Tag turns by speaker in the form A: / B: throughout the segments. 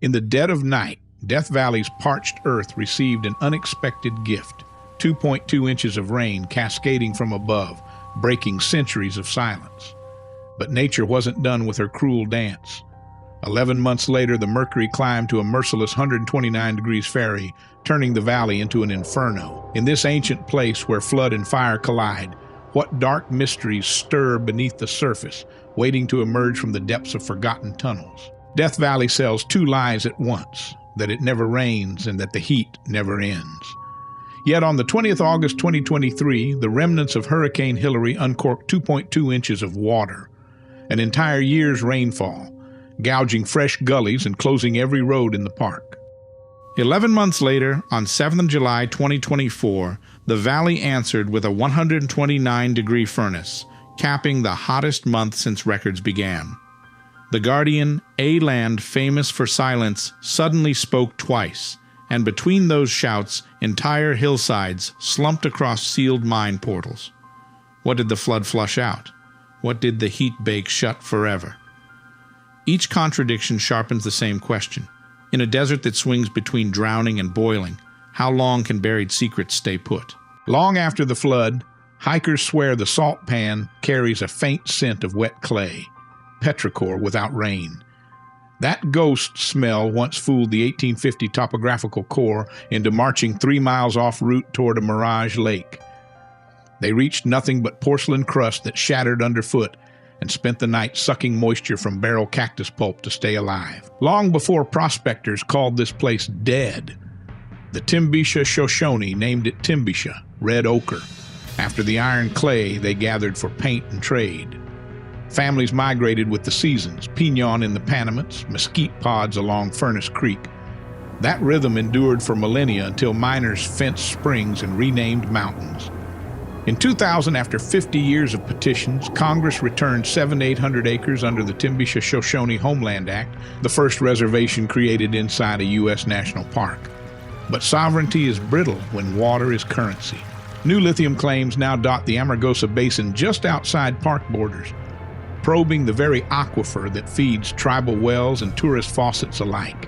A: In the dead of night, Death Valley's parched earth received an unexpected gift. 2.2 inches of rain cascading from above, breaking centuries of silence. But nature wasn't done with her cruel dance. 11 months later, the mercury climbed to a merciless 129 degrees Fahrenheit, turning the valley into an inferno. In this ancient place where flood and fire collide, what dark mysteries stir beneath the surface, waiting to emerge from the depths of forgotten tunnels? Death Valley sells two lies at once, that it never rains and that the heat never ends. Yet on the 20th of August 2023, the remnants of Hurricane Hilary uncorked 2.2 inches of water, an entire year's rainfall, gouging fresh gullies and closing every road in the park. 11 months later, on 7th July 2024, the valley answered with a 129-degree furnace, capping the hottest month since records began. The guardian, a land famous for silence, suddenly spoke twice, and between those shouts, entire hillsides slumped across sealed mine portals. What did the flood flush out? What did the heat bake shut forever? Each contradiction sharpens the same question. In a desert that swings between drowning and boiling, how long can buried secrets stay put? Long after the flood, hikers swear the salt pan carries a faint scent of wet clay, petrichor without rain. That ghost smell once fooled the 1850 Topographical Corps into marching 3 miles off route toward a Mirage lake. They reached nothing but porcelain crust that shattered underfoot and spent the night sucking moisture from barrel cactus pulp to stay alive. Long before prospectors called this place dead, the Timbisha Shoshone named it Timbisha, red ochre, after the iron clay they gathered for paint and trade. Families migrated with the seasons, pinon in the Panamints, mesquite pods along Furnace Creek. That rhythm endured for millennia until miners fenced springs and renamed mountains. In 2000, after 50 years of petitions, Congress returned 700 to 800 acres under the Timbisha Shoshone Homeland Act, the first reservation created inside a U.S. national park. But sovereignty is brittle when water is currency. New lithium claims now dot the Amargosa Basin just outside park borders, probing the very aquifer that feeds tribal wells and tourist faucets alike.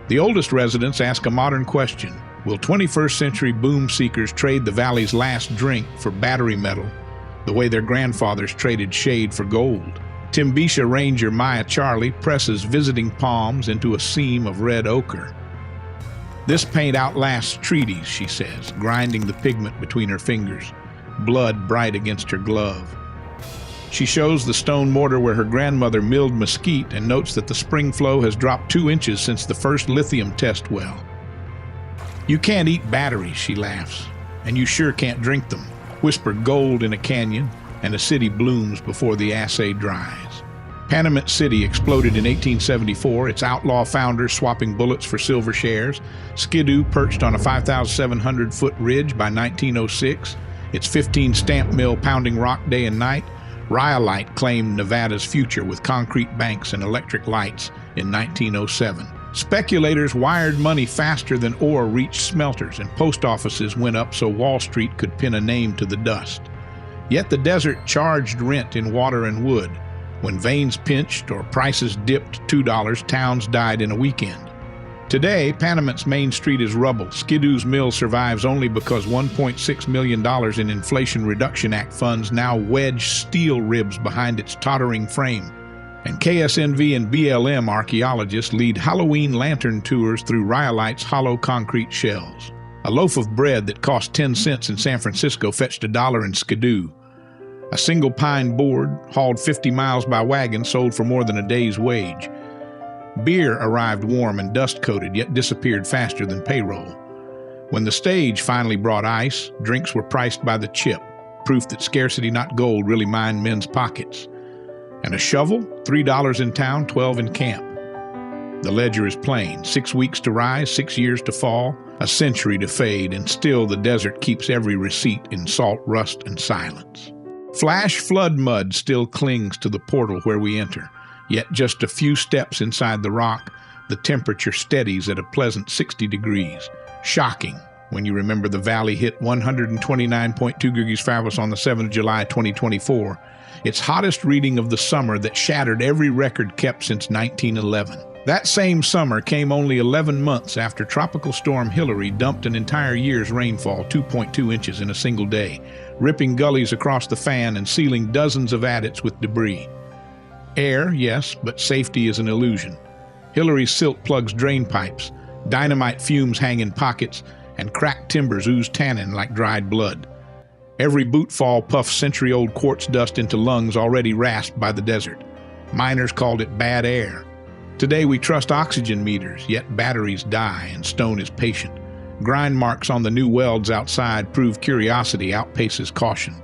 A: The oldest residents ask a modern question. Will 21st century boom seekers trade the valley's last drink for battery metal, the way their grandfathers traded shade for gold? Timbisha Ranger Maya Charlie presses visiting palms into a seam of red ochre. This paint outlasts treaties, she says, grinding the pigment between her fingers, blood bright against her glove. She shows the stone mortar where her grandmother milled mesquite and notes that the spring flow has dropped 2 inches since the first lithium test well. You can't eat batteries, she laughs, and you sure can't drink them. Whisper gold in a canyon, and a city blooms before the assay dries. Panamint City exploded in 1874, its outlaw founders swapping bullets for silver shares. Skidoo perched on a 5,700-foot ridge by 1906, its 15 stamp mill pounding rock day and night. Rhyolite claimed Nevada's future with concrete banks and electric lights in 1907. Speculators wired money faster than ore reached smelters, and post offices went up so Wall Street could pin a name to the dust. Yet the desert charged rent in water and wood. When veins pinched or prices dipped $2, towns died in a weekend. Today, Panamint's main street is rubble. Skidoo's mill survives only because $1.6 million in Inflation Reduction Act funds now wedge steel ribs behind its tottering frame. And KSNV and BLM archaeologists lead Halloween lantern tours through Rhyolite's hollow concrete shells. A loaf of bread that cost 10 cents in San Francisco fetched $1 in Skidoo. A single pine board, hauled 50 miles by wagon, sold for more than a day's wage. Beer arrived warm and dust-coated, yet disappeared faster than payroll. When the stage finally brought ice, drinks were priced by the chip, proof that scarcity not gold really mined men's pockets. And a shovel? $3 in town, $12 in camp. The ledger is plain. 6 weeks to rise, 6 years to fall, a century to fade, and still the desert keeps every receipt in salt, rust, and silence. Flash flood mud still clings to the portal where we enter, yet just a few steps inside the rock, the temperature steadies at a pleasant 60 degrees. Shocking when you remember the valley hit 129.2 degrees Fahrenheit on the 7th of July 2024, its hottest reading of the summer that shattered every record kept since 1911. That same summer came only 11 months after Tropical Storm Hillary dumped an entire year's rainfall, 2.2 inches in a single day, ripping gullies across the fan and sealing dozens of adits with debris. Air, yes, but safety is an illusion. Hillary's silt plugs drain pipes, dynamite fumes hang in pockets, and cracked timbers ooze tannin like dried blood. Every bootfall puffs century-old quartz dust into lungs already rasped by the desert. Miners called it bad air. Today we trust oxygen meters, yet batteries die and stone is patient. Grind marks on the new welds outside prove curiosity outpaces caution.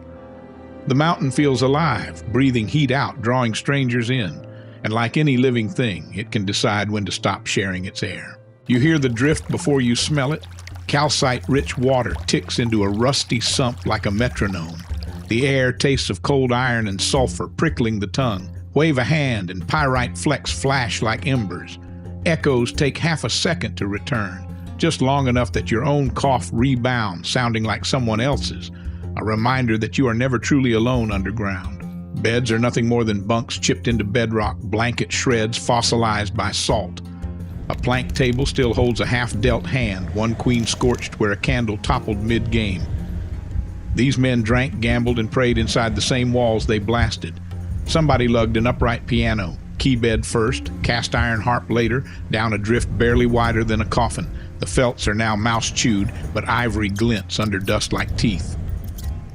A: The mountain feels alive, breathing heat out, drawing strangers in. And like any living thing, it can decide when to stop sharing its air. You hear the drift before you smell it? Calcite-rich water ticks into a rusty sump like a metronome. The air tastes of cold iron and sulfur, prickling the tongue. Wave a hand and pyrite flecks flash like embers. Echoes take half a second to return, just long enough that your own cough rebounds, sounding like someone else's, a reminder that you are never truly alone underground. Beds are nothing more than bunks chipped into bedrock, blanket shreds fossilized by salt. A plank table still holds a half-dealt hand, one queen scorched where a candle toppled mid-game. These men drank, gambled, and prayed inside the same walls they blasted. Somebody lugged an upright piano, keybed first, cast iron harp later, down a drift barely wider than a coffin. The felts are now mouse-chewed, but ivory glints under dust like teeth.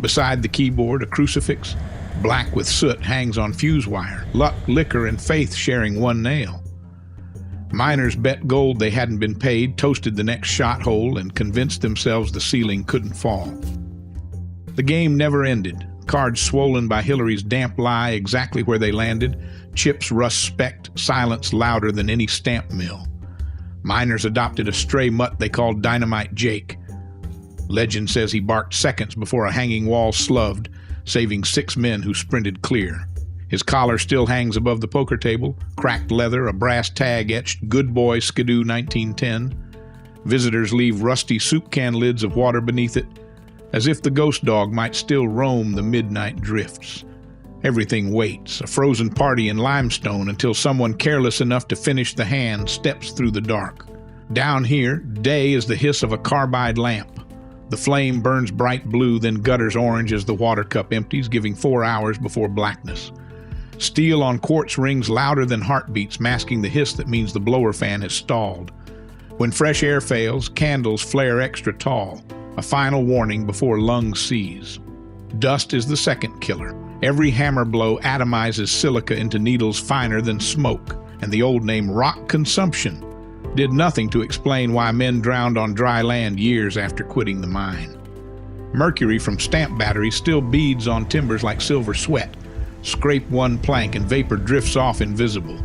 A: Beside the keyboard, a crucifix, black with soot, hangs on fuse wire, luck, liquor, and faith sharing one nail. Miners bet gold they hadn't been paid, toasted the next shot hole, and convinced themselves the ceiling couldn't fall. The game never ended. Cards swollen by Hillary's damp lie exactly where they landed, chips rust-specked, silence louder than any stamp mill. Miners adopted a stray mutt they called Dynamite Jake. Legend says he barked seconds before a hanging wall sloved, saving 6 men who sprinted clear. His collar still hangs above the poker table, cracked leather, a brass tag etched "Good Boy Skidoo 1910. Visitors leave rusty soup can lids of water beneath it, as if the ghost dog might still roam the midnight drifts. Everything waits, a frozen party in limestone, until someone careless enough to finish the hand steps through the dark. Down here, day is the hiss of a carbide lamp. The flame burns bright blue, then gutters orange as the water cup empties, giving 4 hours before blackness. Steel on quartz rings louder than heartbeats, masking the hiss that means the blower fan has stalled. When fresh air fails, candles flare extra tall, a final warning before lungs seize. Dust is the second killer. Every hammer blow atomizes silica into needles finer than smoke, and the old name rock consumption did nothing to explain why men drowned on dry land years after quitting the mine. Mercury from stamp batteries still beads on timbers like silver sweat. Scrape one plank and vapor drifts off invisible.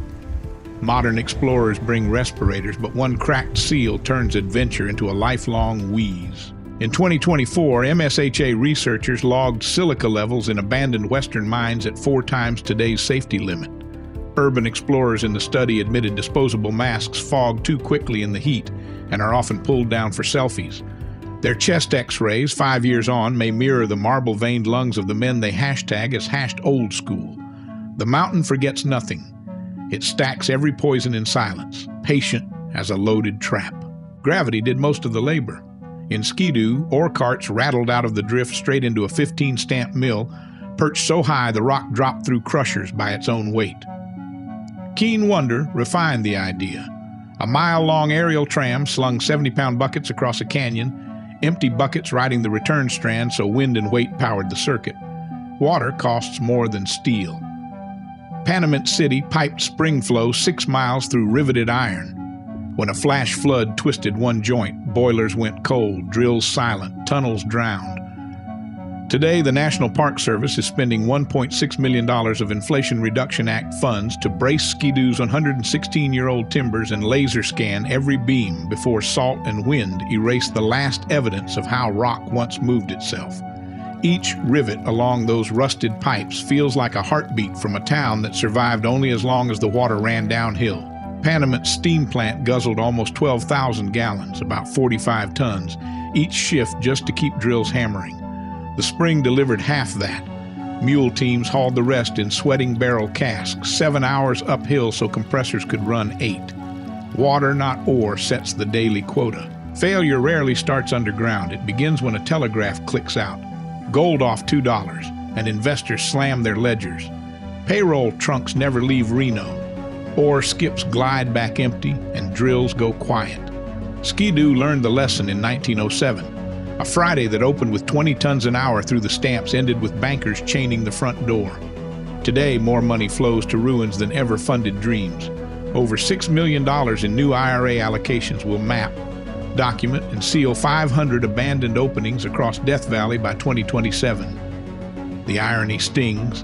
A: Modern explorers bring respirators, but one cracked seal turns adventure into a lifelong wheeze. In 2024, MSHA researchers logged silica levels in abandoned western mines at 4 times today's safety limit. Urban explorers in the study admitted disposable masks fog too quickly in the heat and are often pulled down for selfies. Their chest x-rays, 5 years on, may mirror the marble-veined lungs of the men they hashtag as hashed old school. The mountain forgets nothing. It stacks every poison in silence, patient as a loaded trap. Gravity did most of the labor. In Skidoo, ore carts rattled out of the drift straight into a 15-stamp mill, perched so high the rock dropped through crushers by its own weight. Keen wonder refined the idea. A mile-long aerial tram slung 70-pound buckets across a canyon, empty buckets riding the return strand so wind and weight powered the circuit. Water costs more than steel. Panamint City piped spring flow 6 miles through riveted iron. When a flash flood twisted one joint, boilers went cold, drills silent, tunnels drowned. Today, the National Park Service is spending $1.6 million of Inflation Reduction Act funds to brace Skidoo's 116-year-old timbers and laser scan every beam before salt and wind erase the last evidence of how rock once moved itself. Each rivet along those rusted pipes feels like a heartbeat from a town that survived only as long as the water ran downhill. Panamint's steam plant guzzled almost 12,000 gallons, about 45 tons, each shift just to keep drills hammering. The spring delivered half that. Mule teams hauled the rest in sweating barrel casks, 7 hours uphill so compressors could run 8. Water, not ore, sets the daily quota. Failure rarely starts underground. It begins when a telegraph clicks out. Gold off $2, and investors slam their ledgers. Payroll trunks never leave Reno. Ore skips glide back empty, and drills go quiet. Skidoo learned the lesson in 1907. A Friday that opened with 20 tons an hour through the stamps ended with bankers chaining the front door. Today, more money flows to ruins than ever funded dreams. Over $6 million in new IRA allocations will map, document, and seal 500 abandoned openings across Death Valley by 2027. The irony stings.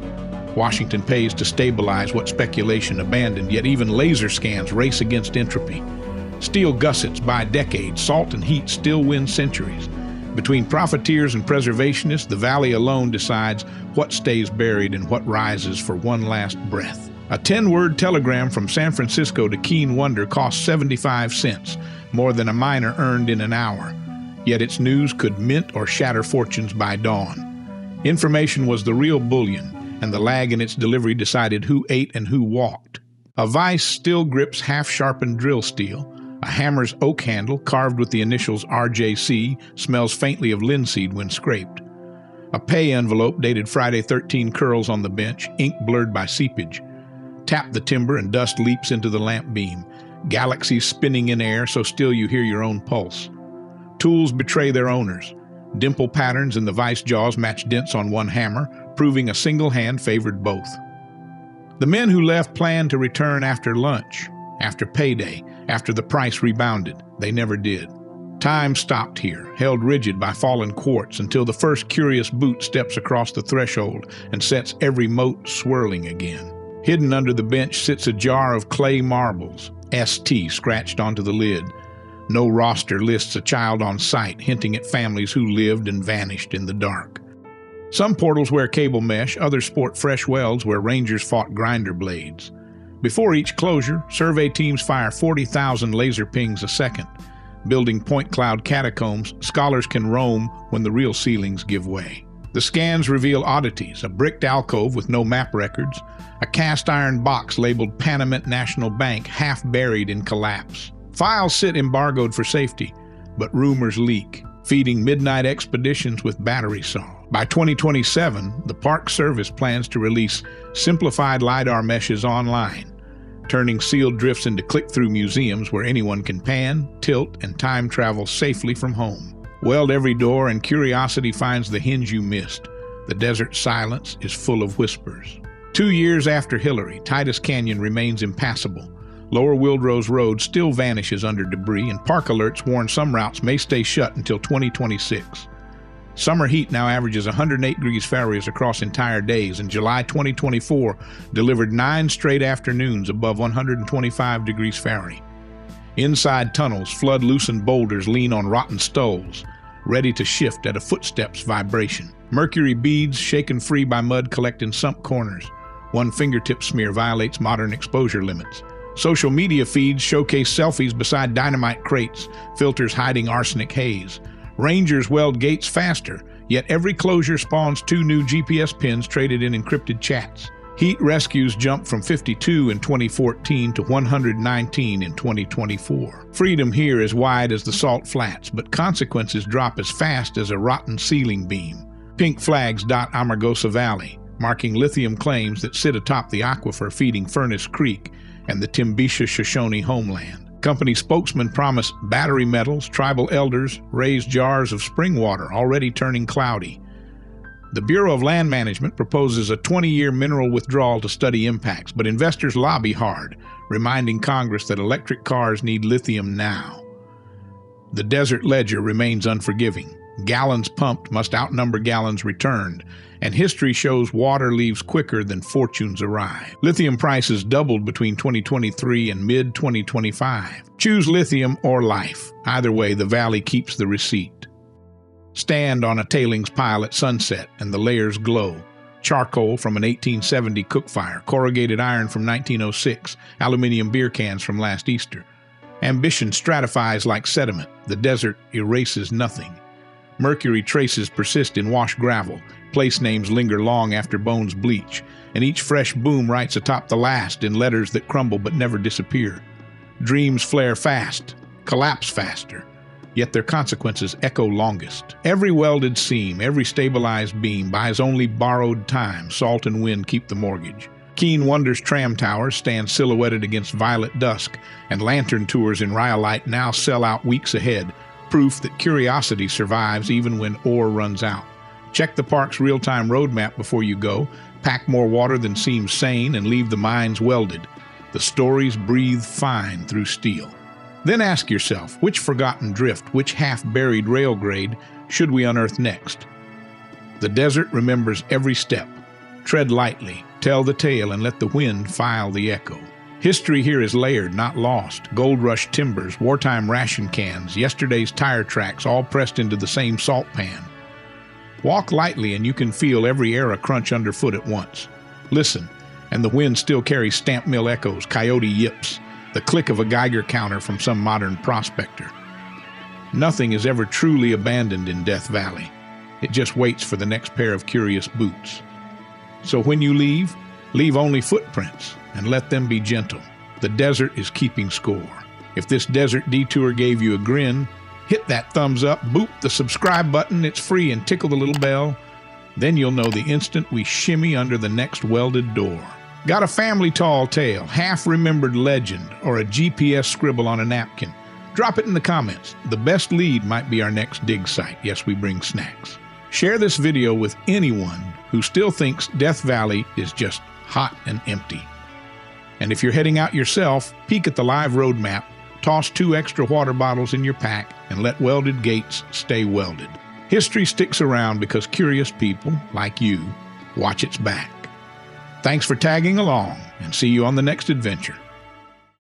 A: Washington pays to stabilize what speculation abandoned, yet even laser scans race against entropy. Steel gussets buy decades, salt and heat still win centuries. Between profiteers and preservationists, the valley alone decides what stays buried and what rises for one last breath. A 10-word telegram from San Francisco to Keene Wonder cost 75 cents, more than a miner earned in an hour. Yet its news could mint or shatter fortunes by dawn. Information was the real bullion, and the lag in its delivery decided who ate and who walked. A vise still grips half-sharpened drill steel. A hammer's oak handle, carved with the initials RJC, smells faintly of linseed when scraped. A pay envelope dated Friday 13 curls on the bench, ink blurred by seepage. Tap the timber and dust leaps into the lamp beam. Galaxies spinning in air so still you hear your own pulse. Tools betray their owners. Dimple patterns in the vise jaws match dents on one hammer, proving a single hand favored both. The men who left planned to return after lunch, after payday, after the price rebounded. They never did. Time stopped here, held rigid by fallen quartz until the first curious boot steps across the threshold and sets every mote swirling again. Hidden under the bench sits a jar of clay marbles, ST scratched onto the lid. No roster lists a child on site, hinting at families who lived and vanished in the dark. Some portals wear cable mesh, others sport fresh welds where rangers fought grinder blades. Before each closure, survey teams fire 40,000 laser pings a second. Building point cloud catacombs, scholars can roam when the real ceilings give way. The scans reveal oddities: a bricked alcove with no map records, a cast iron box labeled Panamint National Bank half buried in collapse. Files sit embargoed for safety, but rumors leak, feeding midnight expeditions with battery saw. By 2027, the Park Service plans to release simplified LiDAR meshes online, turning sealed drifts into click-through museums where anyone can pan, tilt, and time travel safely from home. Weld every door and curiosity finds the hinge you missed. The desert silence is full of whispers. 2 years after Hillary, Titus Canyon remains impassable. Lower Wildrose Road still vanishes under debris, and park alerts warn some routes may stay shut until 2026. Summer heat now averages 108 degrees Fahrenheit across entire days, and July 2024 delivered 9 straight afternoons above 125 degrees Fahrenheit. Inside tunnels, flood-loosened boulders lean on rotten stoles, ready to shift at a footstep's vibration. Mercury beads shaken free by mud collect in sump corners. One fingertip smear violates modern exposure limits. Social media feeds showcase selfies beside dynamite crates, filters hiding arsenic haze. Rangers weld gates faster, yet every closure spawns 2 new GPS pins traded in encrypted chats. Heat rescues jump from 52 in 2014 to 119 in 2024. Freedom here is wide as the salt flats, but consequences drop as fast as a rotten ceiling beam. Pink flags dot Amargosa Valley, marking lithium claims that sit atop the aquifer feeding Furnace Creek and the Timbisha Shoshone homeland. Company spokesmen promise battery metals, tribal elders, raised jars of spring water already turning cloudy. The Bureau of Land Management proposes a 20-year mineral withdrawal to study impacts, but investors lobby hard, reminding Congress that electric cars need lithium now. The desert ledger remains unforgiving. Gallons pumped must outnumber gallons returned, and history shows water leaves quicker than fortunes arrive. Lithium prices doubled between 2023 and mid-2025. Choose lithium or life. Either way, the valley keeps the receipt. Stand on a tailings pile at sunset and the layers glow. Charcoal from an 1870 cook fire, corrugated iron from 1906, aluminum beer cans from last Easter. Ambition stratifies like sediment. The desert erases nothing. Mercury traces persist in washed gravel. Place names linger long after bones bleach, and each fresh boom writes atop the last in letters that crumble but never disappear. Dreams flare fast, collapse faster, yet their consequences echo longest. Every welded seam, every stabilized beam buys only borrowed time. Salt and wind keep the mortgage. Keen Wonder's tram towers stand silhouetted against violet dusk, and lantern tours in Rhyolite now sell out weeks ahead, proof that curiosity survives even when ore runs out. Check the park's real-time roadmap before you go, pack more water than seems sane, and leave the mines welded. The stories breathe fine through steel. Then ask yourself, which forgotten drift, which half-buried rail grade should we unearth next? The desert remembers every step. Tread lightly, tell the tale, and let the wind file the echo. History here is layered, not lost. Gold rush timbers, wartime ration cans, yesterday's tire tracks, all pressed into the same salt pan. Walk lightly and you can feel every era crunch underfoot at once. Listen, and the wind still carries stamp mill echoes, coyote yips, the click of a Geiger counter from some modern prospector. Nothing is ever truly abandoned in Death Valley. It just waits for the next pair of curious boots. So when you leave only footprints and let them be gentle. The desert is keeping score. If this desert detour gave you a grin, hit that thumbs up, boop the subscribe button, it's free, and tickle the little bell. Then you'll know the instant we shimmy under the next welded door. Got a family tall tale, half-remembered legend, or a GPS scribble on a napkin? Drop it in the comments. The best lead might be our next dig site. Yes, we bring snacks. Share this video with anyone who still thinks Death Valley is just hot and empty. And if you're heading out yourself, peek at the live roadmap, toss 2 extra water bottles in your pack, and let welded gates stay welded. History sticks around because curious people, like you, watch its back. Thanks for tagging along, and see you on the next adventure.